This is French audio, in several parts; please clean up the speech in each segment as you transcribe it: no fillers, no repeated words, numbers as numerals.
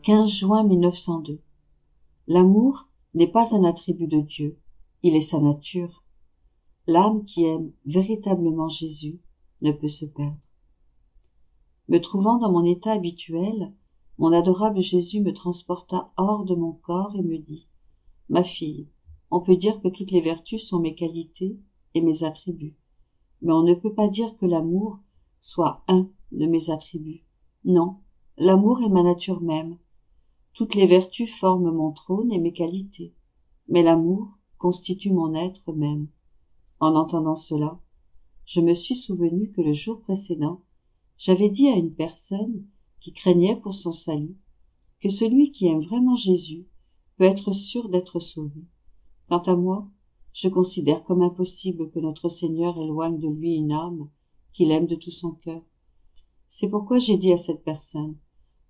15 juin 1902. L'amour n'est pas un attribut de Dieu, il est sa nature. L'âme qui aime véritablement Jésus ne peut se perdre. Me trouvant dans mon état habituel, mon adorable Jésus me transporta hors de mon corps et me dit : « Ma fille, on peut dire que toutes les vertus sont mes qualités et mes attributs, mais on ne peut pas dire que l'amour soit un de mes attributs. Non, l'amour est ma nature même. Toutes les vertus forment mon trône et mes qualités, mais l'amour constitue mon être même. » En entendant cela, je me suis souvenu que le jour précédent, j'avais dit à une personne qui craignait pour son salut que celui qui aime vraiment Jésus peut être sûr d'être sauvé. Quant à moi, je considère comme impossible que notre Seigneur éloigne de lui une âme qu'il aime de tout son cœur. C'est pourquoi j'ai dit à cette personne :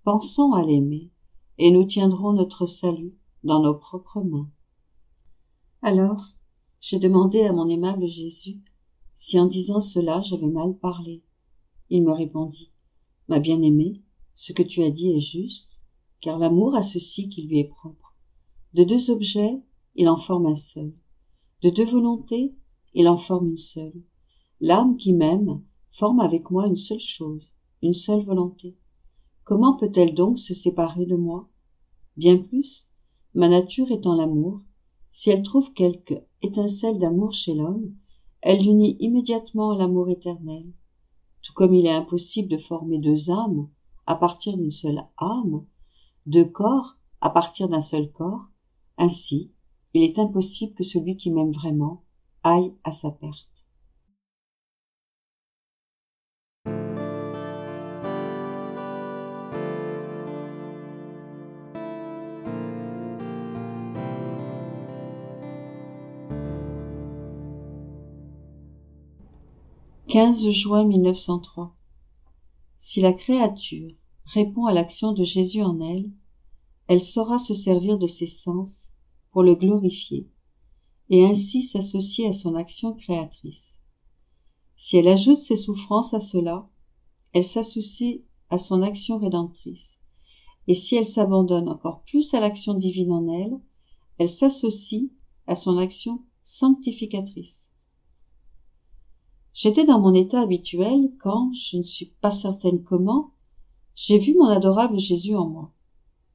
pensons à l'aimer, et nous tiendrons notre salut dans nos propres mains. Alors, j'ai demandé à mon aimable Jésus si en disant cela j'avais mal parlé. Il me répondit : Ma bien-aimée, ce que tu as dit est juste, car l'amour a ceci qui lui est propre. De deux objets, il en forme un seul. De deux volontés, il en forme une seule. L'âme qui m'aime forme avec moi une seule chose, une seule volonté. Comment peut-elle donc se séparer de moi ? Bien plus, ma nature étant l'amour, si elle trouve quelque étincelle d'amour chez l'homme, elle l'unit immédiatement à l'amour éternel. Tout comme il est impossible de former deux âmes à partir d'une seule âme, deux corps à partir d'un seul corps, ainsi, il est impossible que celui qui m'aime vraiment aille à sa perte. « 15 juin 1903. Si la créature répond à l'action de Jésus en elle, elle saura se servir de ses sens pour le glorifier et ainsi s'associer à son action créatrice. Si elle ajoute ses souffrances à cela, elle s'associe à son action rédemptrice. Et si elle s'abandonne encore plus à l'action divine en elle, elle s'associe à son action sanctificatrice. J'étais dans mon état habituel quand, je ne suis pas certaine comment, j'ai vu mon adorable Jésus en moi.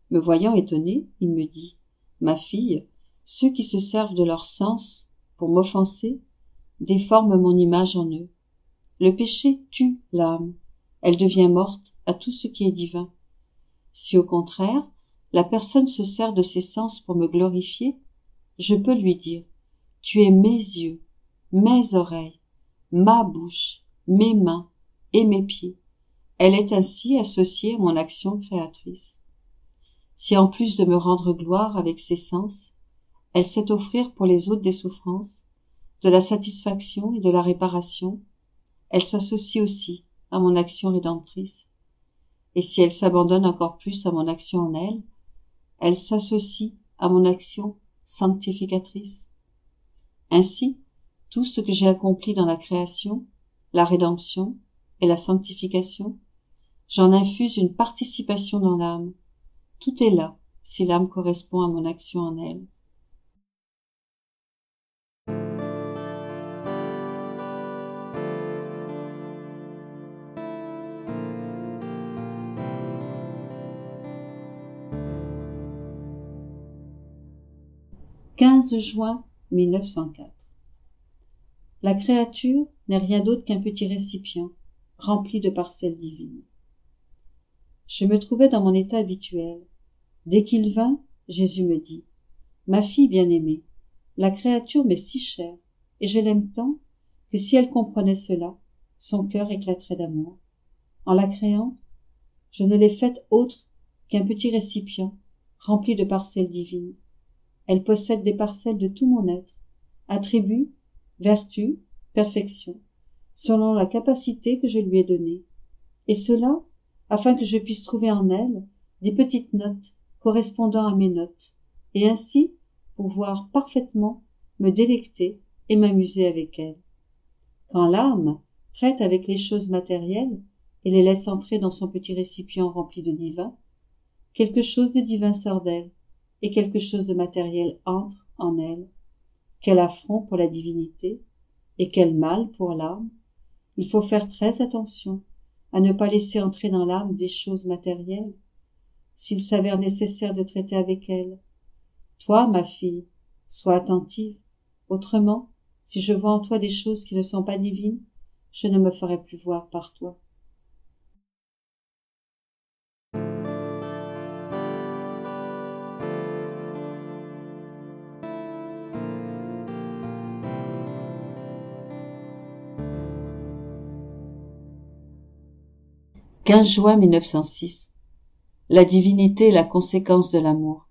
Me voyant étonné, il me dit : « Ma fille, ceux qui se servent de leur sens pour m'offenser déforment mon image en eux. Le péché tue l'âme, elle devient morte à tout ce qui est divin. Si au contraire, la personne se sert de ses sens pour me glorifier, je peux lui dire : tu es mes yeux, mes oreilles, ma bouche, mes mains et mes pieds. Elle est ainsi associée à mon action créatrice. Si en plus de me rendre gloire avec ses sens, elle sait offrir pour les autres des souffrances, de la satisfaction et de la réparation, elle s'associe aussi à mon action rédemptrice. Et si elle s'abandonne encore plus à mon action en elle, elle s'associe à mon action sanctificatrice. Ainsi, tout ce que j'ai accompli dans la création, la rédemption et la sanctification, j'en infuse une participation dans l'âme. Tout est là, si l'âme correspond à mon action en elle. « 15 juin 1904. La créature n'est rien d'autre qu'un petit récipient, rempli de parcelles divines. Je me trouvais dans mon état habituel. Dès qu'il vint, Jésus me dit : « Ma fille bien-aimée, la créature m'est si chère, et je l'aime tant, que si elle comprenait cela, son cœur éclaterait d'amour. En la créant, je ne l'ai faite autre qu'un petit récipient, rempli de parcelles divines. Elle possède des parcelles de tout mon être, attributs, vertus, perfection, selon la capacité que je lui ai donnée, et cela afin que je puisse trouver en elle des petites notes correspondant à mes notes, et ainsi pouvoir parfaitement me délecter et m'amuser avec elle. Quand l'âme traite avec les choses matérielles et les laisse entrer dans son petit récipient rempli de divin, quelque chose de divin sort d'elle, et quelque chose de matériel entre en elle. Quel affront pour la divinité, et quel mal pour l'âme. Il faut faire très attention à ne pas laisser entrer dans l'âme des choses matérielles, s'il s'avère nécessaire de traiter avec elles. Toi, ma fille, sois attentive. Autrement, si je vois en toi des choses qui ne sont pas divines, je ne me ferai plus voir par toi. « 15 juin 1906. La divinité est la conséquence de l'amour.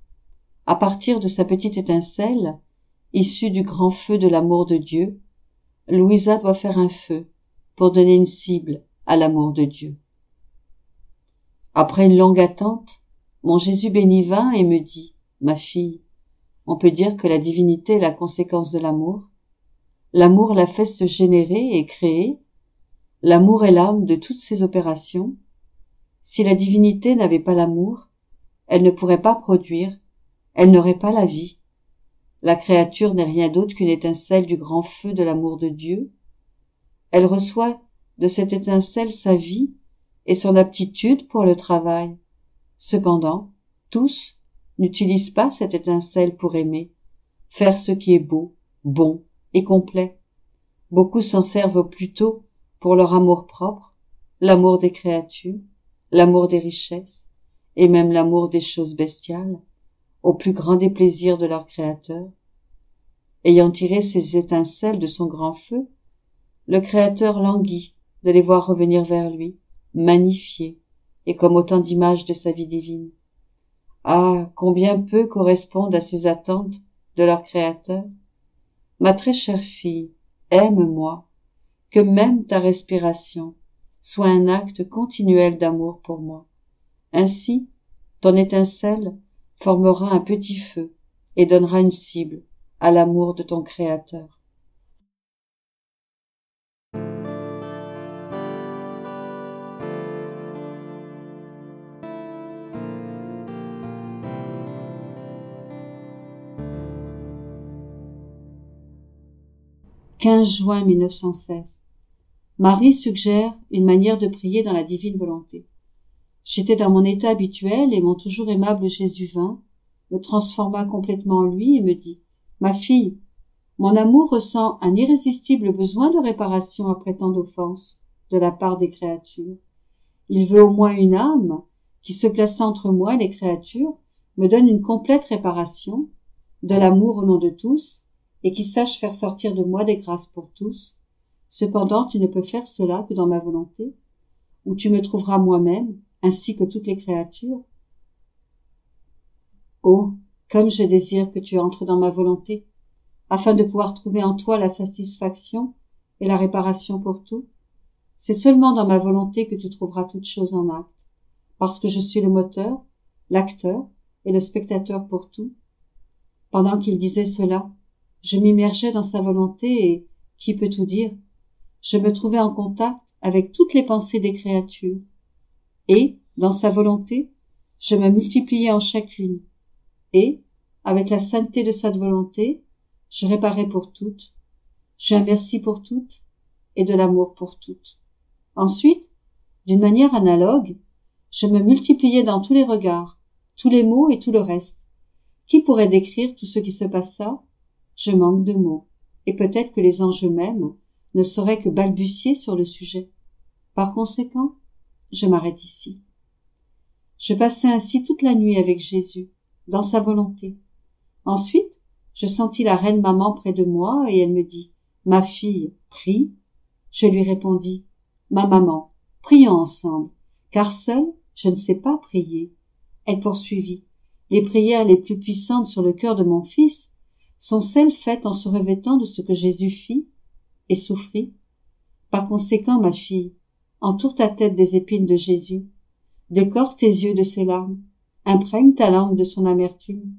À partir de sa petite étincelle, issue du grand feu de l'amour de Dieu, Louisa doit faire un feu pour donner une cible à l'amour de Dieu. Après une longue attente, mon Jésus béni vint et me dit, « Ma fille, on peut dire que la divinité est la conséquence de l'amour. L'amour la fait se générer et créer. L'amour est l'âme de toutes ces opérations. Si la divinité n'avait pas l'amour, elle ne pourrait pas produire, elle n'aurait pas la vie. La créature n'est rien d'autre qu'une étincelle du grand feu de l'amour de Dieu. Elle reçoit de cette étincelle sa vie et son aptitude pour le travail. Cependant, tous n'utilisent pas cette étincelle pour aimer, faire ce qui est beau, bon et complet. Beaucoup s'en servent plutôt pour leur amour-propre, l'amour des créatures, l'amour des richesses et même l'amour des choses bestiales, au plus grand des plaisirs de leur Créateur. Ayant tiré ces étincelles de son grand feu, le Créateur languit de les voir revenir vers lui, magnifiées et comme autant d'images de sa vie divine. Ah, combien peu correspondent à ces attentes de leur Créateur. Ma très chère fille, aime-moi, que même ta respiration soit un acte continuel d'amour pour moi. Ainsi, ton étincelle formera un petit feu et donnera une cible à l'amour de ton Créateur. « 15 juin 1916. Marie suggère une manière de prier dans la divine volonté. J'étais dans mon état habituel et mon toujours aimable Jésus vint, me transforma complètement en lui et me dit « Ma fille, mon amour ressent un irrésistible besoin de réparation après tant d'offenses de la part des créatures. Il veut au moins une âme qui, se plaçant entre moi et les créatures, me donne une complète réparation, de l'amour au nom de tous, et qui sache faire sortir de moi des grâces pour tous. Cependant, tu ne peux faire cela que dans ma volonté, où tu me trouveras moi-même, ainsi que toutes les créatures. Oh, comme je désire que tu entres dans ma volonté, afin de pouvoir trouver en toi la satisfaction et la réparation pour tout. C'est seulement dans ma volonté que tu trouveras toutes choses en acte, parce que je suis le moteur, l'acteur et le spectateur pour tout. Pendant qu'il disait cela, je m'immergeais dans sa volonté et, qui peut tout dire, je me trouvais en contact avec toutes les pensées des créatures. Et, dans sa volonté, je me multipliais en chacune. Et, avec la sainteté de cette volonté, je réparais pour toutes. J'ai un merci pour toutes et de l'amour pour toutes. Ensuite, d'une manière analogue, je me multipliais dans tous les regards, tous les mots et tout le reste. Qui pourrait décrire tout ce qui se passa? Je manque de mots, et peut-être que les anges eux-mêmes ne sauraient que balbutier sur le sujet. Par conséquent, je m'arrête ici. Je passai ainsi toute la nuit avec Jésus, dans sa volonté. Ensuite, je sentis la reine maman près de moi et elle me dit « Ma fille, prie ». Je lui répondis « Ma maman, prions ensemble, car seule, je ne sais pas prier. » Elle poursuivit « Les prières les plus puissantes sur le cœur de mon fils sont celles faites en se revêtant de ce que Jésus fit et souffrit. Par conséquent, ma fille, entoure ta tête des épines de Jésus, décore tes yeux de ses larmes, imprègne ta langue de son amertume,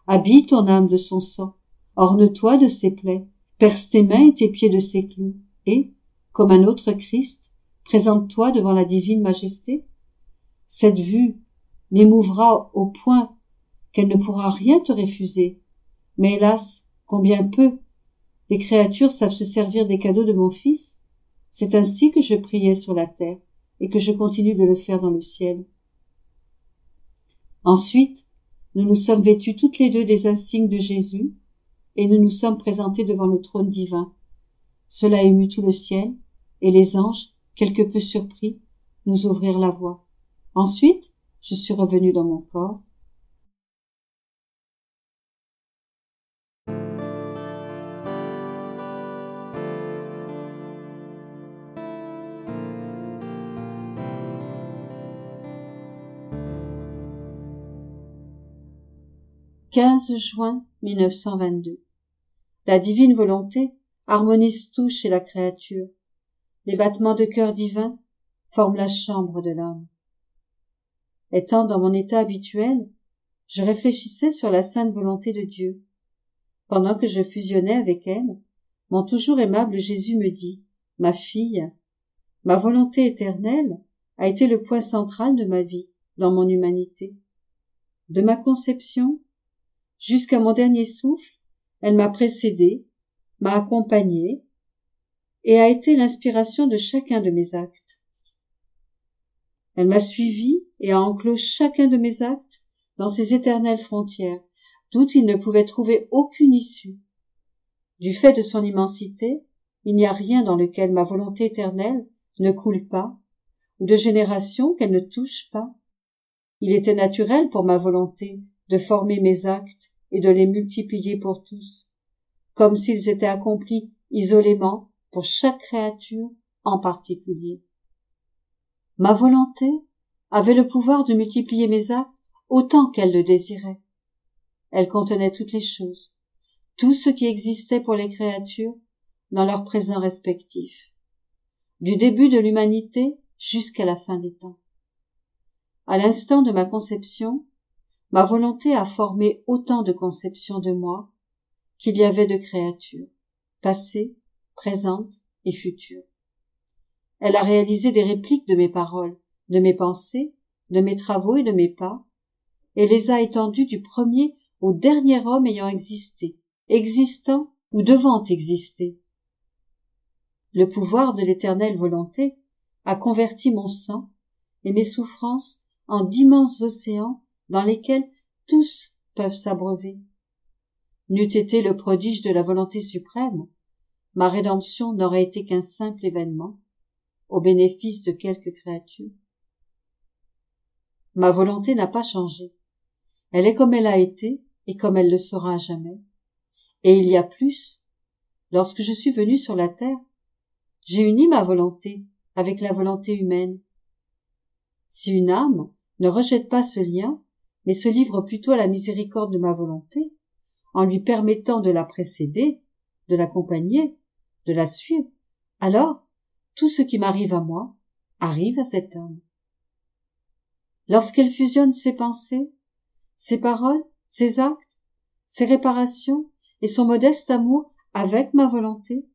habille ton âme de son sang, orne-toi de ses plaies, perce tes mains et tes pieds de ses clous, et, comme un autre Christ, présente-toi devant la divine majesté. Cette vue n'émouvra au point qu'elle ne pourra rien te refuser. Mais hélas, combien peu les créatures savent se servir des cadeaux de mon Fils. C'est ainsi que je priais sur la terre et que je continue de le faire dans le ciel. Ensuite, nous nous sommes vêtus toutes les deux des insignes de Jésus et nous nous sommes présentés devant le trône divin. Cela émut tout le ciel et les anges, quelque peu surpris, nous ouvrirent la voie. Ensuite, je suis revenu dans mon corps. « 15 juin 1922. La divine volonté harmonise tout chez la créature. Les battements de cœur divin forment la chambre de l'âme. Étant dans mon état habituel, je réfléchissais sur la sainte volonté de Dieu. Pendant que je fusionnais avec elle, mon toujours aimable Jésus me dit « Ma fille, ma volonté éternelle a été le point central de ma vie, dans mon humanité. De ma conception jusqu'à mon dernier souffle, elle m'a précédé, m'a accompagné et a été l'inspiration de chacun de mes actes. Elle m'a suivi et a enclos chacun de mes actes dans ses éternelles frontières, d'où il ne pouvait trouver aucune issue. Du fait de son immensité, il n'y a rien dans lequel ma volonté éternelle ne coule pas, ou de génération qu'elle ne touche pas. Il était naturel pour ma volonté de former mes actes et de les multiplier pour tous, comme s'ils étaient accomplis isolément pour chaque créature en particulier. Ma volonté avait le pouvoir de multiplier mes actes autant qu'elle le désirait. Elle contenait toutes les choses, tout ce qui existait pour les créatures dans leur présent respectif, du début de l'humanité jusqu'à la fin des temps. À l'instant de ma conception, ma volonté a formé autant de conceptions de moi qu'il y avait de créatures, passées, présentes et futures. Elle a réalisé des répliques de mes paroles, de mes pensées, de mes travaux et de mes pas, et les a étendues du premier au dernier homme ayant existé, existant ou devant exister. Le pouvoir de l'éternelle volonté a converti mon sang et mes souffrances en d'immenses océans dans lesquels tous peuvent s'abreuver. N'eût été le prodige de la volonté suprême, ma rédemption n'aurait été qu'un simple événement, au bénéfice de quelques créatures. Ma volonté n'a pas changé. Elle est comme elle a été et comme elle le sera à jamais. Et il y a plus. Lorsque je suis venu sur la terre, j'ai uni ma volonté avec la volonté humaine. Si une âme ne rejette pas ce lien, mais se livre plutôt à la miséricorde de ma volonté, en lui permettant de la précéder, de l'accompagner, de la suivre, alors tout ce qui m'arrive à moi arrive à cette âme. Lorsqu'elle fusionne ses pensées, ses paroles, ses actes, ses réparations et son modeste amour avec ma volonté,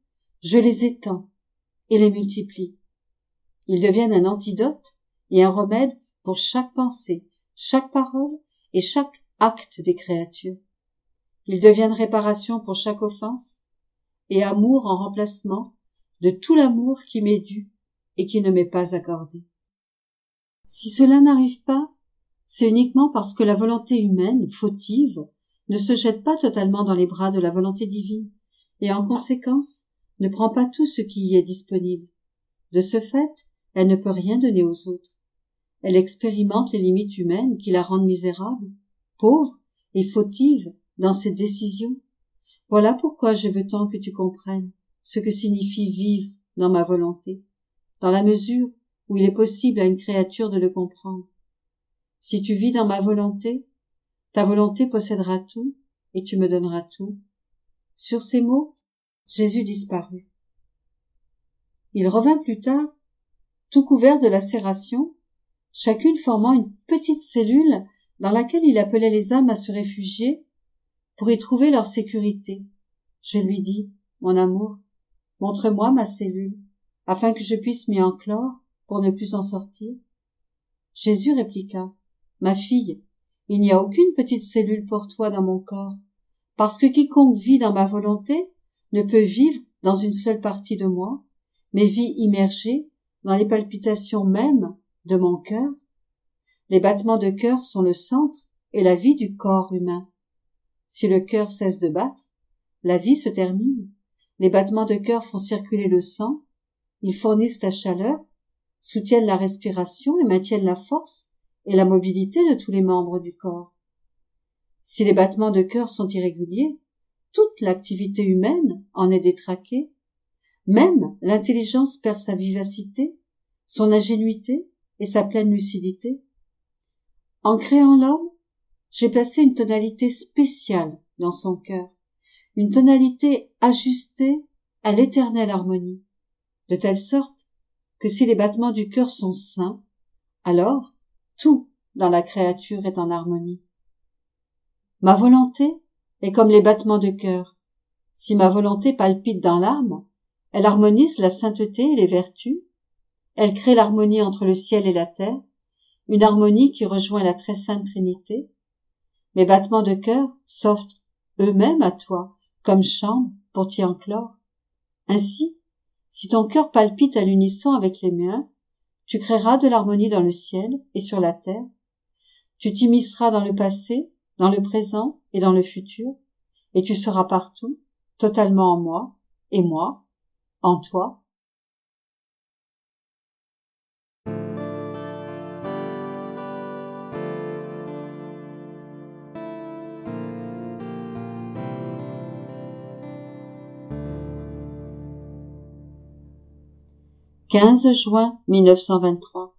je les étends et les multiplie. Ils deviennent un antidote et un remède pour chaque pensée, chaque parole et chaque acte des créatures. Ils deviennent réparation pour chaque offense et amour en remplacement de tout l'amour qui m'est dû et qui ne m'est pas accordé. Si cela n'arrive pas, c'est uniquement parce que la volonté humaine, fautive, ne se jette pas totalement dans les bras de la volonté divine et en conséquence ne prend pas tout ce qui y est disponible. De ce fait, elle ne peut rien donner aux autres. Elle expérimente les limites humaines qui la rendent misérable, pauvre et fautive dans ses décisions. Voilà pourquoi je veux tant que tu comprennes ce que signifie vivre dans ma volonté, dans la mesure où il est possible à une créature de le comprendre. Si tu vis dans ma volonté, ta volonté possédera tout et tu me donneras tout. Sur ces mots, Jésus disparut. Il revint plus tard, tout couvert de lacérations, chacune formant une petite cellule dans laquelle il appelait les âmes à se réfugier pour y trouver leur sécurité. Je lui dis, mon amour, montre-moi ma cellule, afin que je puisse m'y enclore pour ne plus en sortir. Jésus répliqua, Ma fille, il n'y a aucune petite cellule pour toi dans mon corps, parce que quiconque vit dans ma volonté ne peut vivre dans une seule partie de moi, mais vit immergé dans les palpitations mêmes de mon cœur. Les battements de cœur sont le centre et la vie du corps humain. Si le cœur cesse de battre, la vie se termine. Les battements de cœur font circuler le sang, ils fournissent la chaleur, soutiennent la respiration et maintiennent la force et la mobilité de tous les membres du corps. Si les battements de cœur sont irréguliers, toute l'activité humaine en est détraquée. Même l'intelligence perd sa vivacité, son ingénuité et sa pleine lucidité. En créant l'homme, j'ai placé une tonalité spéciale dans son cœur, une tonalité ajustée à l'éternelle harmonie, de telle sorte que si les battements du cœur sont sains, alors tout dans la créature est en harmonie. Ma volonté est comme les battements de cœur. Si ma volonté palpite dans l'âme, elle harmonise la sainteté et les vertus, elle crée l'harmonie entre le ciel et la terre, une harmonie qui rejoint la très sainte Trinité. Mes battements de cœur s'offrent eux-mêmes à toi, comme chambre pour t'y enclore. Ainsi, si ton cœur palpite à l'unisson avec les miens, tu créeras de l'harmonie dans le ciel et sur la terre. Tu t'immisceras dans le passé, dans le présent et dans le futur, et tu seras partout, totalement en moi, et moi, en toi. « 15 juin 1923.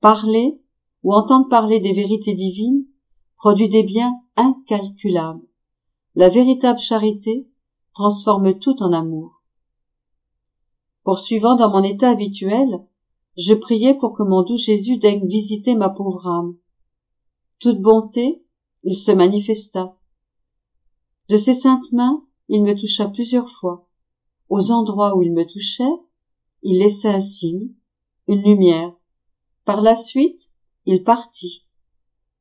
Parler ou entendre parler des vérités divines produit des biens incalculables. La véritable charité transforme tout en amour. Poursuivant dans mon état habituel, je priais pour que mon doux Jésus daigne visiter ma pauvre âme. Toute bonté, il se manifesta. De ses saintes mains, il me toucha plusieurs fois. Aux endroits où il me touchait, il laissait un signe, une lumière. Par la suite, il partit.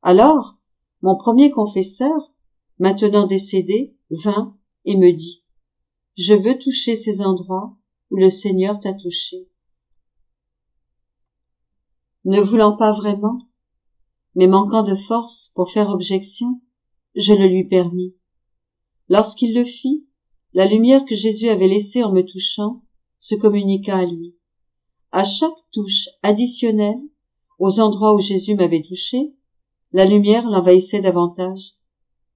Alors, mon premier confesseur, maintenant décédé, vint et me dit « Je veux toucher ces endroits où le Seigneur t'a touché. » Ne voulant pas vraiment, mais manquant de force pour faire objection, je le lui permis. Lorsqu'il le fit, la lumière que Jésus avait laissée en me touchant se communiqua à lui. À chaque touche additionnelle, aux endroits où Jésus m'avait touché, la lumière l'envahissait davantage.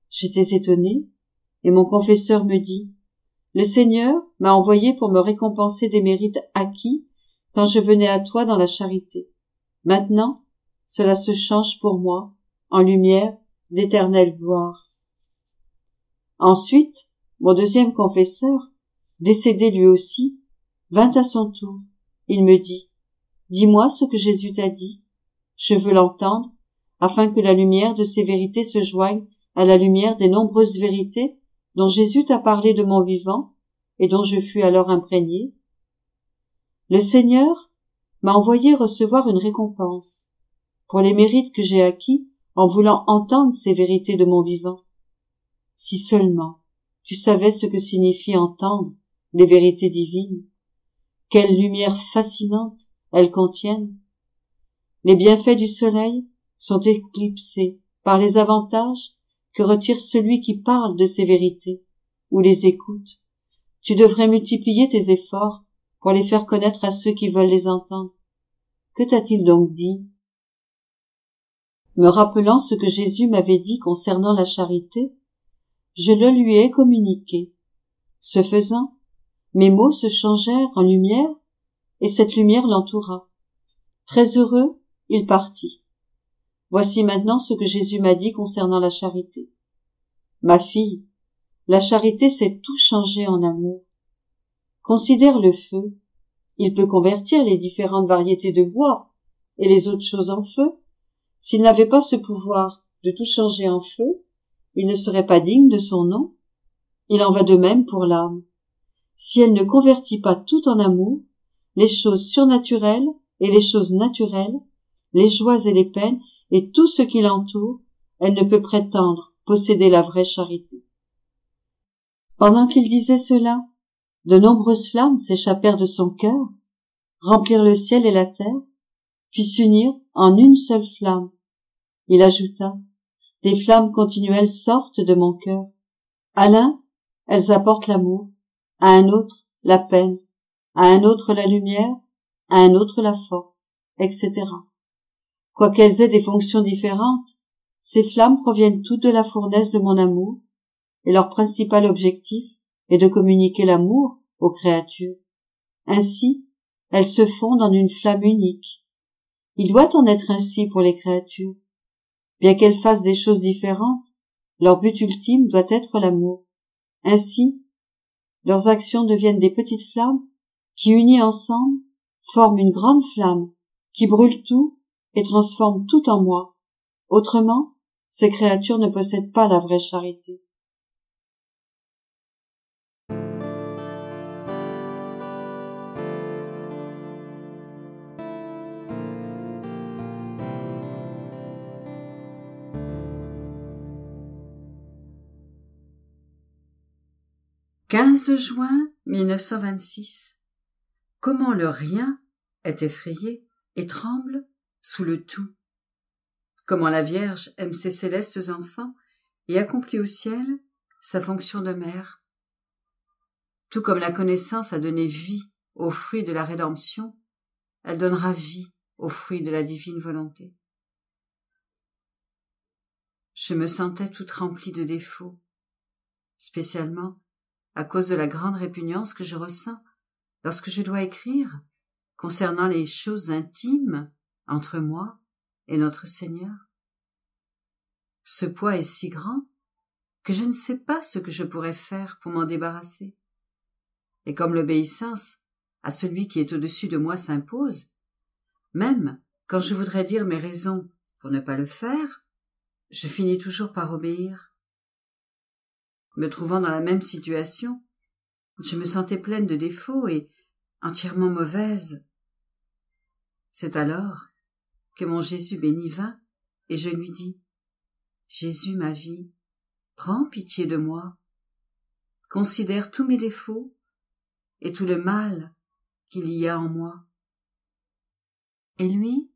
J'étais étonné, et mon confesseur me dit « Le Seigneur m'a envoyé pour me récompenser des mérites acquis quand je venais à toi dans la charité. Maintenant, cela se change pour moi en lumière d'éternelle gloire. » Ensuite, mon deuxième confesseur, décédé lui aussi, vint à son tour. Il me dit « Dis-moi ce que Jésus t'a dit. Je veux l'entendre, afin que la lumière de ces vérités se joigne à la lumière des nombreuses vérités dont Jésus t'a parlé de mon vivant et dont je fus alors imprégné. Le Seigneur m'a envoyé recevoir une récompense pour les mérites que j'ai acquis en voulant entendre ces vérités de mon vivant. Si seulement tu savais ce que signifie entendre les vérités divines, quelle lumière fascinante elles contiennent. Les bienfaits du soleil sont éclipsés par les avantages que retire celui qui parle de ces vérités ou les écoute. Tu devrais multiplier tes efforts pour les faire connaître à ceux qui veulent les entendre. Que t'a-t-il donc dit? Me rappelant ce que Jésus m'avait dit concernant la charité, je le lui ai communiqué. Ce faisant, mes mots se changèrent en lumière et cette lumière l'entoura. Très heureux, il partit. Voici maintenant ce que Jésus m'a dit concernant la charité. Ma fille, la charité sait tout changer en amour. Considère le feu. Il peut convertir les différentes variétés de bois et les autres choses en feu. S'il n'avait pas ce pouvoir de tout changer en feu, il ne serait pas digne de son nom. Il en va de même pour l'âme. Si elle ne convertit pas tout en amour, les choses surnaturelles et les choses naturelles, les joies et les peines, et tout ce qui l'entoure, elle ne peut prétendre posséder la vraie charité. Pendant qu'il disait cela, de nombreuses flammes s'échappèrent de son cœur, remplirent le ciel et la terre, puis s'unirent en une seule flamme. Il ajouta, « Des flammes continuelles sortent de mon cœur. À l'un, elles apportent l'amour, à un autre, la peine, à un autre la lumière, à un autre la force, etc. Quoiqu'elles aient des fonctions différentes, ces flammes proviennent toutes de la fournaise de mon amour, et leur principal objectif est de communiquer l'amour aux créatures. Ainsi, elles se fondent en une flamme unique. Il doit en être ainsi pour les créatures. Bien qu'elles fassent des choses différentes, leur but ultime doit être l'amour. Ainsi, leurs actions deviennent des petites flammes qui, unies ensemble, forment une grande flamme qui brûle tout et transforme tout en moi. Autrement, ces créatures ne possèdent pas la vraie charité. « 15 juin 1926. Comment le rien est effrayé et tremble sous le tout. Comment la Vierge aime ses célestes enfants et accomplit au ciel sa fonction de mère. Tout comme la connaissance a donné vie au fruit de la rédemption, elle donnera vie au fruit de la divine volonté. Je me sentais toute remplie de défauts, spécialement à cause de la grande répugnance que je ressens lorsque je dois écrire concernant les choses intimes entre moi et notre Seigneur. Ce poids est si grand que je ne sais pas ce que je pourrais faire pour m'en débarrasser. Et comme l'obéissance à celui qui est au-dessus de moi s'impose, même quand je voudrais dire mes raisons pour ne pas le faire, je finis toujours par obéir. Me trouvant dans la même situation, je me sentais pleine de défauts et entièrement mauvaise. C'est alors que mon Jésus béni vint et je lui dis, « Jésus, ma vie, prends pitié de moi, considère tous mes défauts et tout le mal qu'il y a en moi. » Et lui,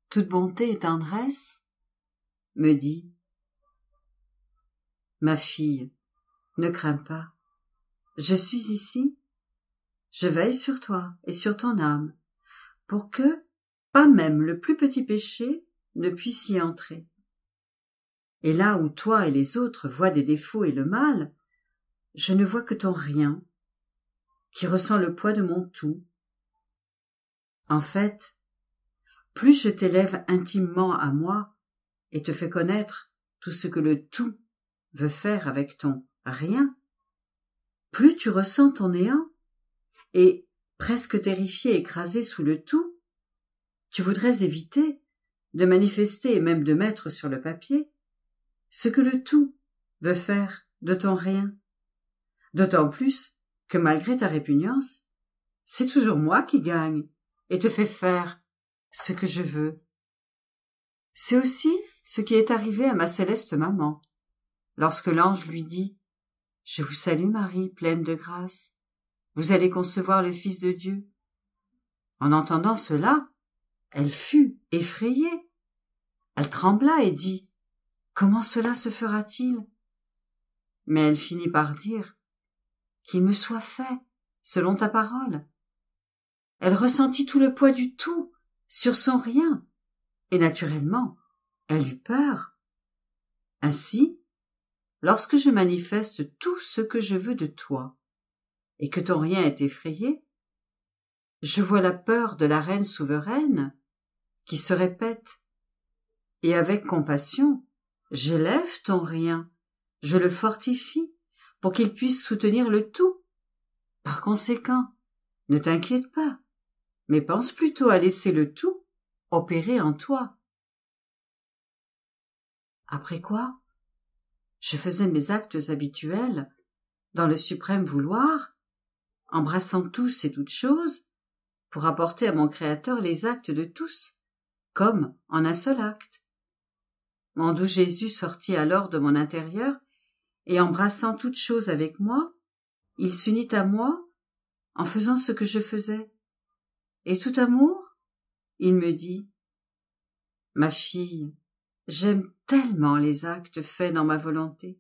toute bonté et tendresse, me dit, « Ma fille, ne crains pas, je suis ici, je veille sur toi et sur ton âme, pour que pas même le plus petit péché ne puisse y entrer. Et là où toi et les autres voient des défauts et le mal, je ne vois que ton rien, qui ressent le poids de mon tout. En fait, plus je t'élève intimement à moi et te fais connaître tout ce que le tout veut faire avec ton rien, plus tu ressens ton néant et, presque terrifié, écrasé sous le tout, tu voudrais éviter de manifester et même de mettre sur le papier ce que le tout veut faire de ton rien. D'autant plus que malgré ta répugnance, c'est toujours moi qui gagne et te fais faire ce que je veux. C'est aussi ce qui est arrivé à ma céleste maman, lorsque l'ange lui dit « Je vous salue Marie, pleine de grâce, vous allez concevoir le Fils de Dieu. » En entendant cela, elle fut effrayée. Elle trembla et dit « Comment cela se fera-t-il » Mais elle finit par dire « Qu'il me soit fait, selon ta parole. » Elle ressentit tout le poids du tout sur son rien, et naturellement, elle eut peur. Ainsi, lorsque je manifeste tout ce que je veux de toi, et que ton rien est effrayé, je vois la peur de la reine souveraine qui se répète, et avec compassion, j'élève ton rien, je le fortifie pour qu'il puisse soutenir le tout. Par conséquent, ne t'inquiète pas, mais pense plutôt à laisser le tout opérer en toi. Après quoi, je faisais mes actes habituels dans le suprême vouloir, embrassant tous et toutes choses, pour apporter à mon Créateur les actes de tous, comme en un seul acte. Mon doux Jésus sortit alors de mon intérieur, et embrassant toute chose avec moi, il s'unit à moi en faisant ce que je faisais. Et tout amour, il me dit, « Ma fille, j'aime tellement les actes faits dans ma volonté,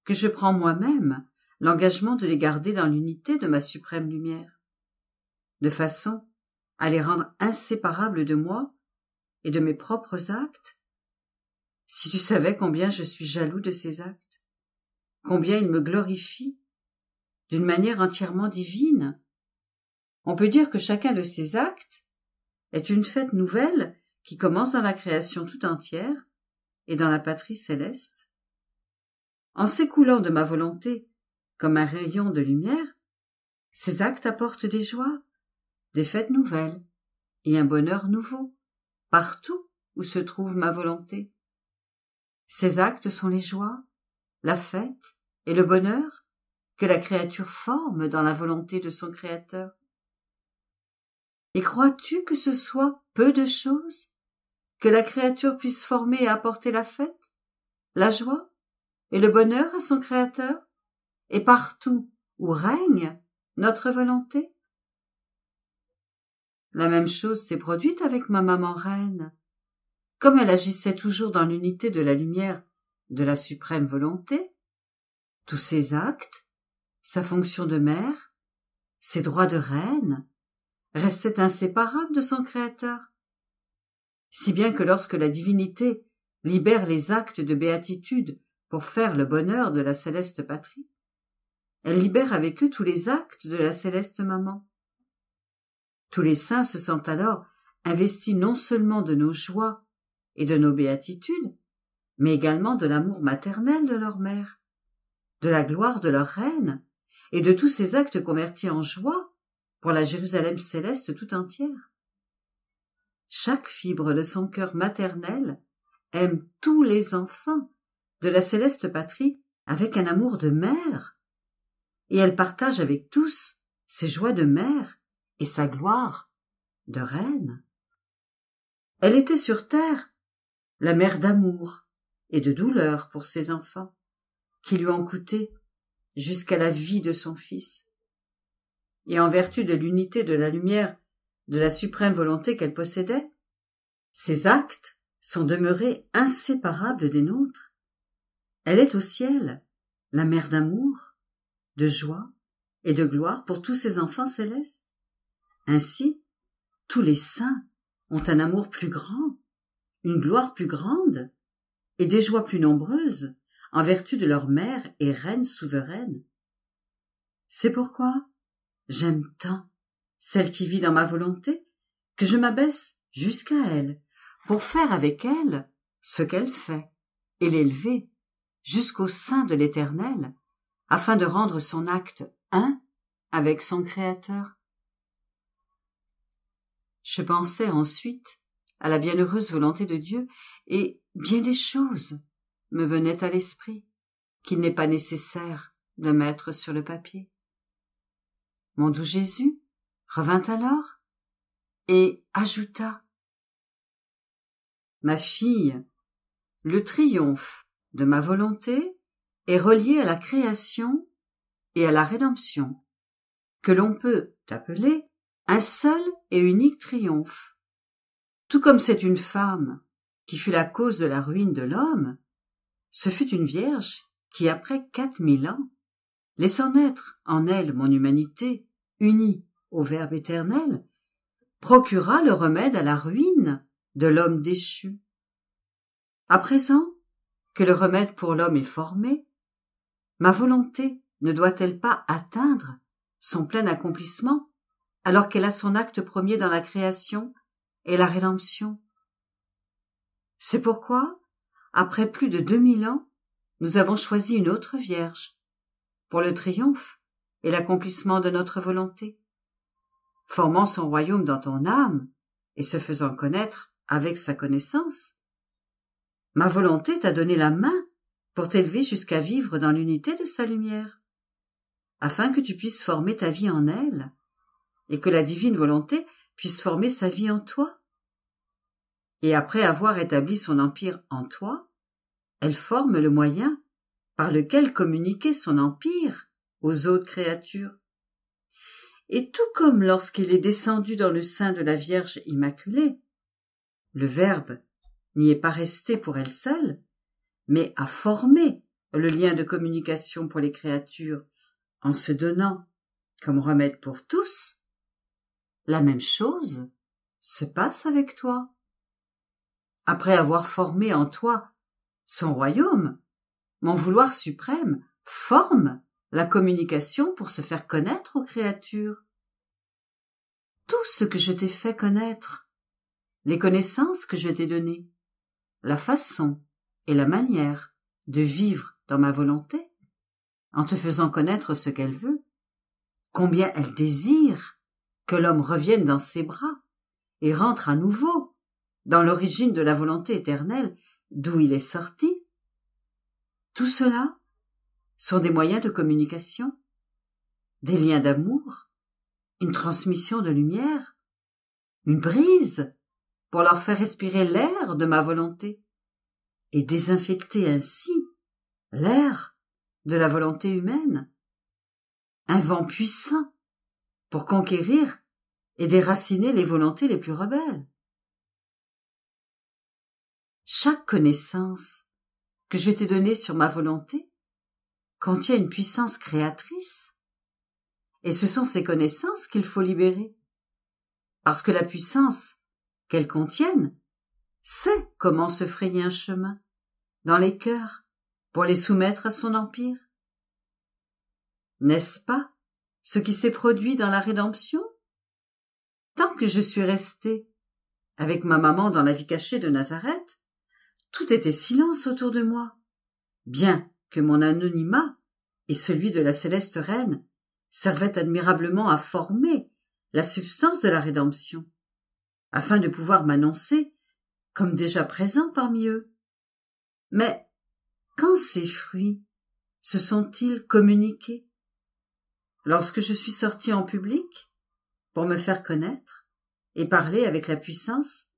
que je prends moi-même l'engagement de les garder dans l'unité de ma suprême lumière, de façon à les rendre inséparables de moi et de mes propres actes. Si tu savais combien je suis jaloux de ces actes, combien ils me glorifient d'une manière entièrement divine. On peut dire que chacun de ces actes est une fête nouvelle qui commence dans la création tout entière et dans la patrie céleste. En s'écoulant de ma volonté comme un rayon de lumière, ces actes apportent des joies, des fêtes nouvelles et un bonheur nouveau, partout où se trouve ma volonté. Ces actes sont les joies, la fête et le bonheur que la créature forme dans la volonté de son Créateur. Et crois-tu que ce soit peu de choses que la créature puisse former et apporter la fête, la joie et le bonheur à son Créateur, et partout où règne notre volonté? La même chose s'est produite avec ma maman reine. Comme elle agissait toujours dans l'unité de la lumière de la suprême volonté, tous ses actes, sa fonction de mère, ses droits de reine, restaient inséparables de son Créateur. Si bien que lorsque la divinité libère les actes de béatitude pour faire le bonheur de la céleste patrie, elle libère avec eux tous les actes de la céleste maman. Tous les saints se sentent alors investis non seulement de nos joies et de nos béatitudes, mais également de l'amour maternel de leur mère, de la gloire de leur reine, et de tous ces actes convertis en joie pour la Jérusalem céleste tout entière. Chaque fibre de son cœur maternel aime tous les enfants de la céleste patrie avec un amour de mère, et elle partage avec tous ses joies de mère et sa gloire de reine. Elle était sur terre la mère d'amour et de douleur pour ses enfants, qui lui ont coûté jusqu'à la vie de son fils. Et en vertu de l'unité de la lumière de la suprême volonté qu'elle possédait, ses actes sont demeurés inséparables des nôtres. Elle est au ciel, la mère d'amour, de joie et de gloire pour tous ses enfants célestes. Ainsi, tous les saints ont un amour plus grand, une gloire plus grande et des joies plus nombreuses en vertu de leur mère et reine souveraine. C'est pourquoi j'aime tant celle qui vit dans ma volonté que je m'abaisse jusqu'à elle pour faire avec elle ce qu'elle fait et l'élever jusqu'au sein de l'Éternel afin de rendre son acte un avec son Créateur. Je pensais ensuite à la bienheureuse volonté de Dieu et bien des choses me venaient à l'esprit qu'il n'est pas nécessaire de mettre sur le papier. Mon doux Jésus revint alors et ajouta : « Ma fille, le triomphe de ma volonté est relié à la création et à la rédemption, que l'on peut appeler un seul et unique triomphe. Tout comme c'est une femme qui fut la cause de la ruine de l'homme, ce fut une vierge qui, après 4000 ans, laissant naître en elle mon humanité, unie au Verbe éternel, procura le remède à la ruine de l'homme déchu. À présent que le remède pour l'homme est formé, ma volonté ne doit-elle pas atteindre son plein accomplissement alors qu'elle a son acte premier dans la création et la rédemption? C'est pourquoi, après plus de 2000 ans, nous avons choisi une autre Vierge pour le triomphe et l'accomplissement de notre volonté, formant son royaume dans ton âme et se faisant connaître avec sa connaissance. Ma volonté t'a donné la main pour t'élever jusqu'à vivre dans l'unité de sa lumière, afin que tu puisses former ta vie en elle et que la divine volonté puisse former sa vie en toi. et après avoir établi son empire en toi, elle forme le moyen par lequel communiquer son empire aux autres créatures. Et tout comme lorsqu'il est descendu dans le sein de la Vierge Immaculée, le Verbe n'y est pas resté pour elle seule, mais a formé le lien de communication pour les créatures en se donnant comme remède pour tous, la même chose se passe avec toi. Après avoir formé en toi son royaume, mon vouloir suprême forme la communication pour se faire connaître aux créatures. Tout ce que je t'ai fait connaître, les connaissances que je t'ai données, la façon et la manière de vivre dans ma volonté, en te faisant connaître ce qu'elle veut, combien elle désire que l'homme revienne dans ses bras et rentre à nouveau dans l'origine de la volonté éternelle d'où il est sorti. Tout cela sont des moyens de communication, des liens d'amour, une transmission de lumière, une brise pour leur faire respirer l'air de ma volonté et désinfecter ainsi l'air de la volonté humaine, un vent puissant pour conquérir et déraciner les volontés les plus rebelles. Chaque connaissance que je t'ai donnée sur ma volonté contient une puissance créatrice, et ce sont ces connaissances qu'il faut libérer, parce que la puissance qu'elles contiennent sait comment se frayer un chemin dans les cœurs pour les soumettre à son empire. N'est-ce pas ce qui s'est produit dans la rédemption? Tant que je suis restée avec ma maman dans la vie cachée de Nazareth, tout était silence autour de moi, bien que mon anonymat et celui de la céleste reine servaient admirablement à former la substance de la rédemption, afin de pouvoir m'annoncer comme déjà présent parmi eux. Mais quand ces fruits se sont-ils communiqués? Lorsque je suis sortie en public pour me faire connaître et parler avec la puissance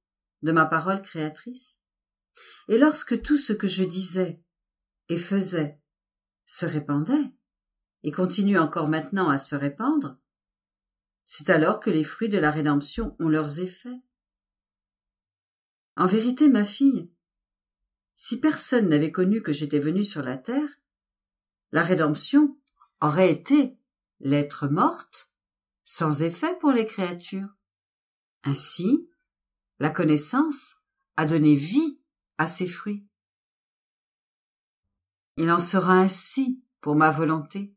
de ma parole créatrice, et lorsque tout ce que je disais et faisais se répandait et continue encore maintenant à se répandre, c'est alors que les fruits de la rédemption ont leurs effets. En vérité, ma fille, si personne n'avait connu que j'étais venue sur la terre, la rédemption aurait été l'être morte, sans effet pour les créatures. Ainsi, la connaissance a donné vie à ses fruits. Il en sera ainsi pour ma volonté.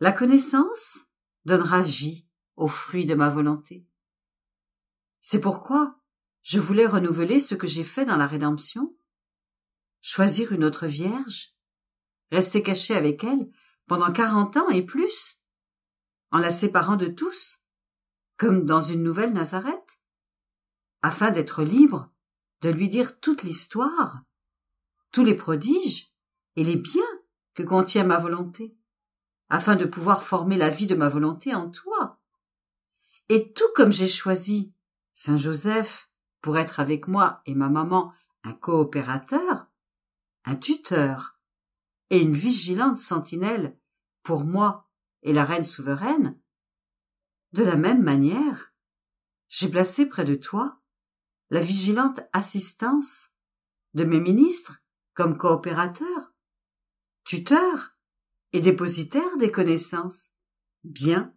La connaissance donnera vie aux fruits de ma volonté. C'est pourquoi je voulais renouveler ce que j'ai fait dans la rédemption, choisir une autre vierge, rester cachée avec elle pendant 40 ans et plus, en la séparant de tous, comme dans une nouvelle Nazareth, afin d'être libre de lui dire toute l'histoire, tous les prodiges et les biens que contient ma volonté, afin de pouvoir former la vie de ma volonté en toi. Et tout comme j'ai choisi Saint Joseph pour être avec moi et ma maman un coopérateur, un tuteur et une vigilante sentinelle pour moi et la reine souveraine, de la même manière, j'ai placé près de toi la vigilante assistance de mes ministres comme coopérateurs, tuteurs et dépositaires des connaissances, biens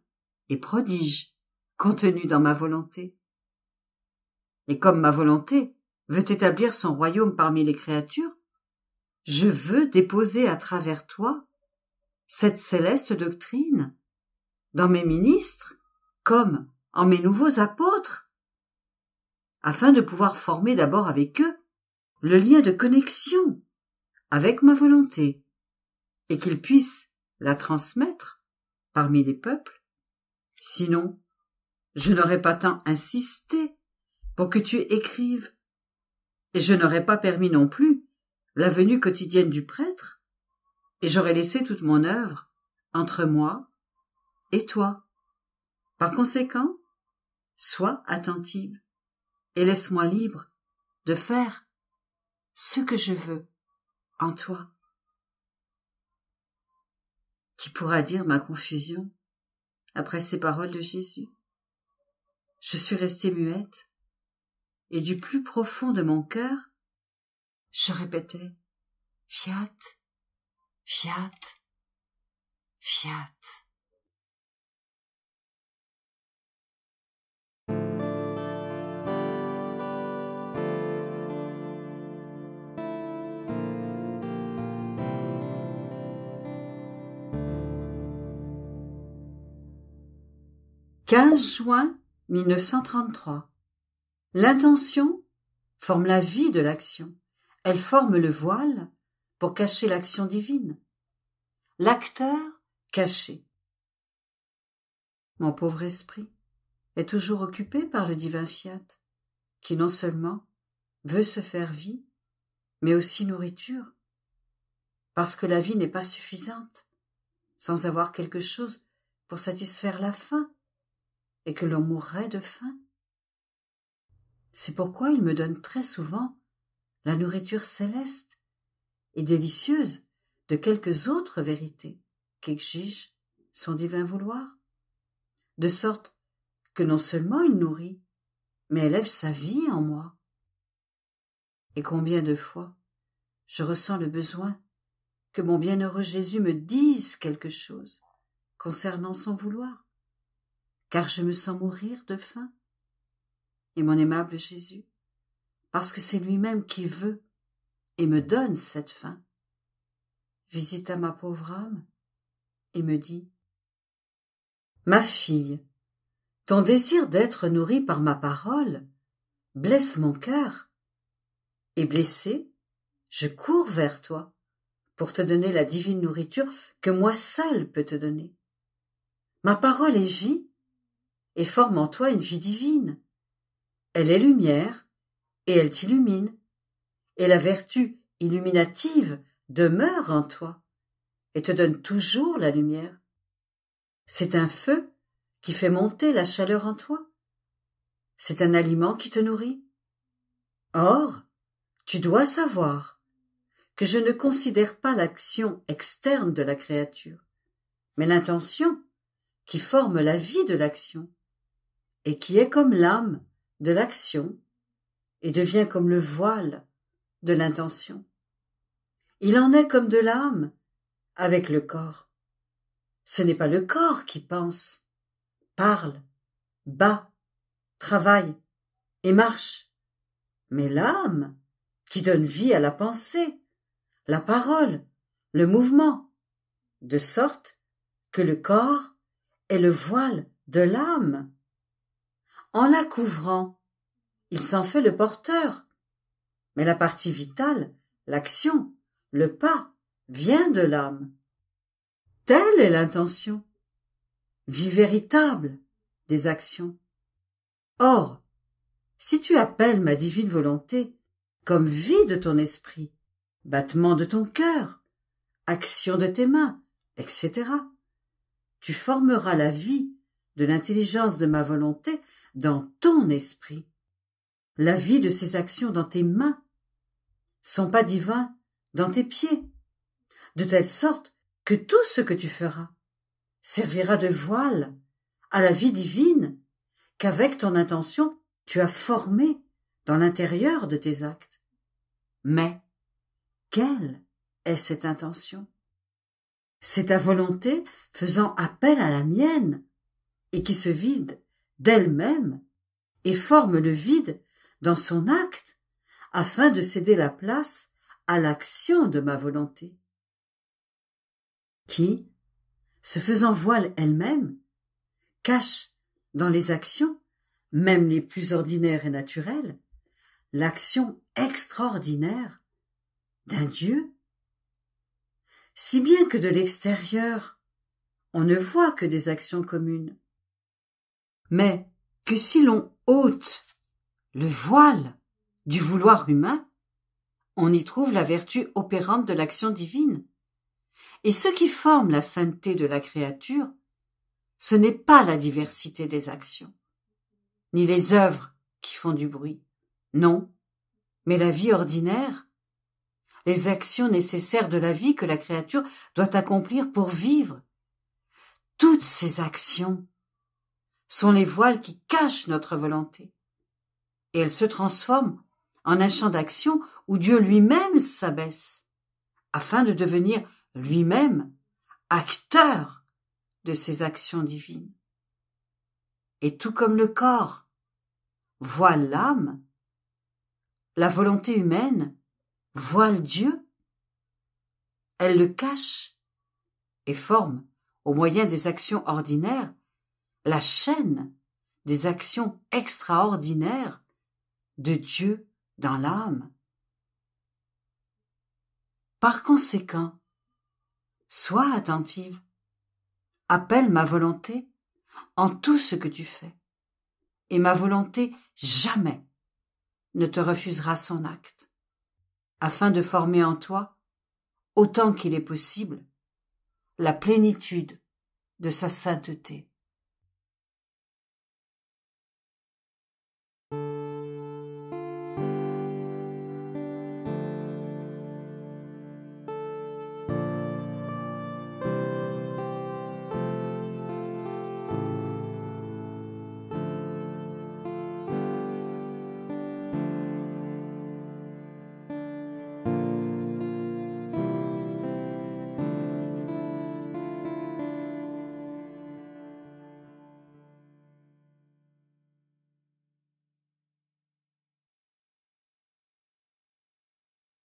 et prodiges contenus dans ma volonté. Et comme ma volonté veut établir son royaume parmi les créatures, je veux déposer à travers toi cette céleste doctrine dans mes ministres comme en mes nouveaux apôtres, afin de pouvoir former d'abord avec eux le lien de connexion avec ma volonté et qu'ils puissent la transmettre parmi les peuples. Sinon, je n'aurais pas tant insisté pour que tu écrives, et je n'aurais pas permis non plus la venue quotidienne du prêtre, et j'aurais laissé toute mon œuvre entre moi et toi. Par conséquent, sois attentive et laisse-moi libre de faire ce que je veux en toi. Qui pourra dire ma confusion après ces paroles de Jésus? Je suis restée muette, et du plus profond de mon cœur, je répétais « Fiat, fiat, fiat ». 15 juin 1933. L'intention forme la vie de l'action. Elle forme le voile pour cacher l'action divine. L'acteur caché. Mon pauvre esprit est toujours occupé par le divin fiat, qui non seulement veut se faire vie, mais aussi nourriture, parce que la vie n'est pas suffisante, sans avoir quelque chose pour satisfaire la faim, et que l'on mourrait de faim. C'est pourquoi il me donne très souvent la nourriture céleste et délicieuse de quelques autres vérités qu'exige son divin vouloir, de sorte que non seulement il nourrit, mais élève sa vie en moi. Et combien de fois je ressens le besoin que mon bienheureux Jésus me dise quelque chose concernant son vouloir, car je me sens mourir de faim. Et mon aimable Jésus, parce que c'est lui-même qui veut et me donne cette faim, visita ma pauvre âme et me dit « Ma fille, ton désir d'être nourrie par ma parole blesse mon cœur, et blessé, je cours vers toi pour te donner la divine nourriture que moi seul peux te donner. Ma parole est vie et forme en toi une vie divine. Elle est lumière et elle t'illumine, et la vertu illuminative demeure en toi et te donne toujours la lumière. C'est un feu qui fait monter la chaleur en toi. C'est un aliment qui te nourrit. Or, tu dois savoir que je ne considère pas l'action externe de la créature, mais l'intention qui forme la vie de l'action, et qui est comme l'âme de l'action, et devient comme le voile de l'intention. Il en est comme de l'âme avec le corps. Ce n'est pas le corps qui pense, parle, bat, travaille et marche, mais l'âme qui donne vie à la pensée, la parole, le mouvement, de sorte que le corps est le voile de l'âme. En la couvrant, il s'en fait le porteur, mais la partie vitale, l'action, le pas, vient de l'âme. Telle est l'intention, vie véritable des actions. Or, si tu appelles ma divine volonté comme vie de ton esprit, battement de ton cœur, action de tes mains, etc., tu formeras la vie de l'intelligence de ma volonté dans ton esprit. La vie de ces actions dans tes mains, son pas divin dans tes pieds, de telle sorte que tout ce que tu feras servira de voile à la vie divine qu'avec ton intention tu as formée dans l'intérieur de tes actes. Mais quelle est cette intention? C'est ta volonté faisant appel à la mienne et qui se vide d'elle-même et forme le vide dans son acte afin de céder la place à l'action de ma volonté, qui, se faisant voile elle-même, cache dans les actions, même les plus ordinaires et naturelles, l'action extraordinaire d'un Dieu, si bien que de l'extérieur, on ne voit que des actions communes, mais que si l'on ôte le voile du vouloir humain, on y trouve la vertu opérante de l'action divine. Et ce qui forme la sainteté de la créature, ce n'est pas la diversité des actions, ni les œuvres qui font du bruit. Non, Mais la vie ordinaire, les actions nécessaires de la vie que la créature doit accomplir pour vivre, toutes ces actions sont les voiles qui cachent notre volonté. Et elles se transforment en un champ d'action où Dieu lui-même s'abaisse, afin de devenir lui-même acteur de ces actions divines. Et tout comme le corps voile l'âme, la volonté humaine voile Dieu. Elle le cache et forme, au moyen des actions ordinaires, la chaîne des actions extraordinaires de Dieu dans l'âme. Par conséquent, sois attentive, appelle ma volonté en tout ce que tu fais, et ma volonté jamais ne te refusera son acte, afin de former en toi, autant qu'il est possible, la plénitude de sa sainteté.